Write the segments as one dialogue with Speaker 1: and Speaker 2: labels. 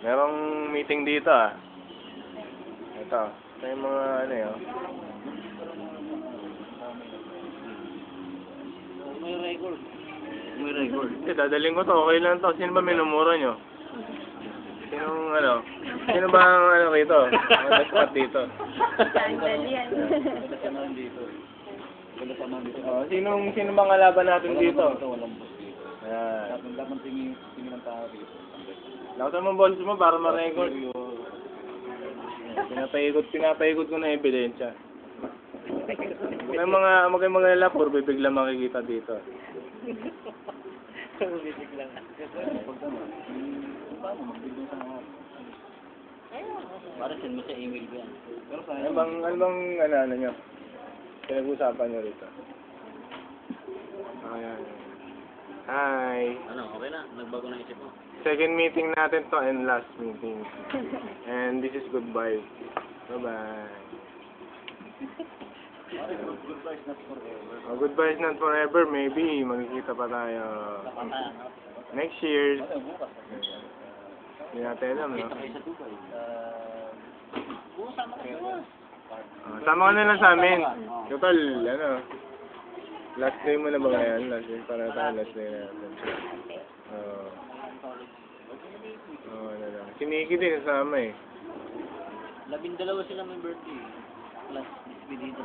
Speaker 1: Merong meeting dito ah. Ito. Ito yung mga ano yun.
Speaker 2: May record. May record.
Speaker 1: Dadaling ko to. Okay lang to. Sino ba minumura nyo? Sinong ano? Sino ba ang ano rito? Ang nag-spot dito?
Speaker 3: Sandalian.
Speaker 1: Sino bang kalaban natin dito?
Speaker 2: Walang boss dito.
Speaker 1: Ayan.
Speaker 2: Dapat tingin ng tao dito.
Speaker 1: Lakutan mo boss mo para ma-record. Pinapaikot ko na ebidensya. Huwag kayong mga puro bibigla makikita dito.
Speaker 2: Bibigla nga. Paano magbigla sa mga? Para send mo sa email ko yan.
Speaker 1: Ano bang ano nyo? Pinag-usapan nyo rito. Ayan. Hi.
Speaker 2: Ano, okay na? Nagbago na isip mo?
Speaker 1: Second meeting natin to and last meeting. And this is goodbye. Bye-bye.
Speaker 2: Goodbye is not forever.
Speaker 1: Oh, goodbye is not forever. Maybe magkikita pa tayo next year. Hindi natin alam, no?
Speaker 2: Kita kayo sa Dubai. Oo, sama ka doon.
Speaker 1: Sama ka na lang sa amin. Total, ano, last day mo na ba ngayon? Last day, para tayo last day na natin. Ano lang. Si Nikki din kasama eh.
Speaker 2: 12 sila may birthday. Plus, display dito.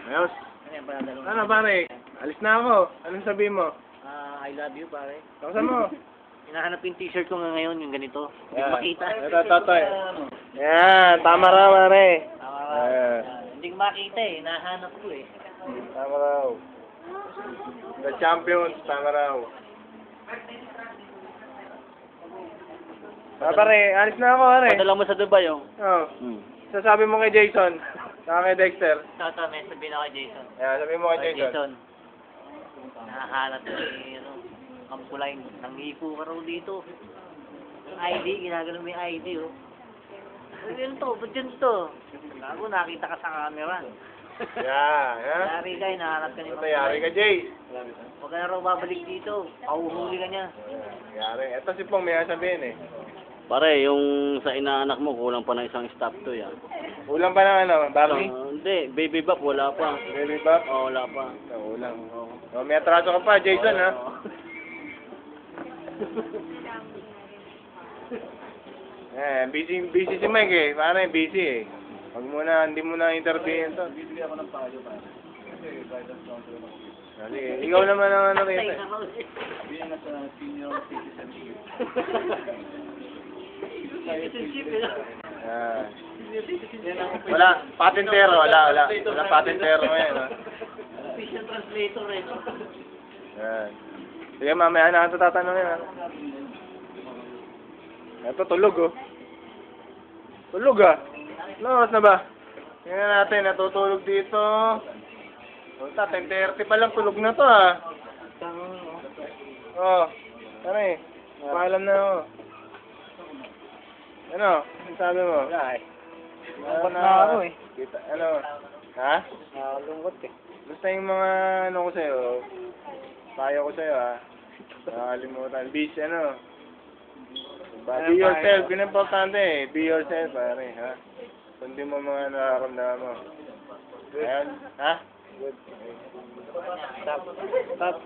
Speaker 1: Ayos.
Speaker 2: Ano yan, para dalawa?
Speaker 1: Ano pare? Alis na ako. Anong sabihin mo?
Speaker 2: I love you, pare.
Speaker 1: Kamusta mo?
Speaker 2: Hinahanap yung t-shirt ko nga ngayon, yung ganito. Hindi ko makita.
Speaker 1: Ito, totoy. Yan, tama raw pare.
Speaker 2: Tama raw. Hindi ko makita eh, hinahanap ko eh.
Speaker 1: Tama raw. The champions, tama raw. Pare, alis na ako pare.
Speaker 2: Padala mo sa Dubai, oh.
Speaker 1: Oh. Sasabi mo kay Jason, saka kay Dexter.
Speaker 2: Tata, may sabihin ako kay Jason.
Speaker 1: Yan, sabi mo kay Jason.
Speaker 2: Jason, nahahanap ko eh, ano, kampulay, nangipo ka raw dito. ID, ginagano mo yung ID, oh. Ano to? Ba't yun to? Bago, nakita ka sa camera.
Speaker 1: Yeah.
Speaker 2: Yari ka, hinahanap ka ni
Speaker 1: Ito, yari ka, Jay.
Speaker 2: Huwag ka na raw babalik dito. Pauhuli ka niya.
Speaker 1: Yari. Ito si Pong, may sabihin eh.
Speaker 2: Pare, yung sa inaanak mo, kulang pa ng isang stop to yan.
Speaker 1: Ulang pa ng ano, Barbie?
Speaker 2: Hindi, baby bop, wala pa.
Speaker 1: Baby Bop?
Speaker 2: Oo, wala pa.
Speaker 1: Ulang. Oh, may atraso ka pa, Jason, ha? Busy si Mike eh. Parang busy eh. Hindi mo na interviewin to.
Speaker 2: Bibili ako ng payo pa. Kasi, guidance counselor ako.
Speaker 1: Sige, ikaw naman ang ano rito.
Speaker 2: Bibili na sa senior citizenship. Citizenship,
Speaker 1: Ah. Wala, patentero, wala. Wala patentero ngayon, ha?
Speaker 2: Official translator eh.
Speaker 1: Yan. Sige, mamaya na ito tatanungin, ha? Ito, tulog, oh. Tulog, ah. Ano oras na ba? Tingnan natin, natutulog dito. Punta, 10:30 pa lang, tulog na to, ah. Oh, ano eh. Paalam na ako. Ano? Ano sabi mo? Wala eh.
Speaker 2: Lungkot na ako eh.
Speaker 1: Kita, ano? Ha?
Speaker 2: Lungkot eh.
Speaker 1: Basta yung mga ano ko sa'yo, payo ko sa'yo, ha? Nakalimutan. Busy, ano? Be yourself. Yun ang importante eh. Be yourself, pare, ha? Kundi mo mga nararamdaman mo. Ayan. Ha? Good. Stop.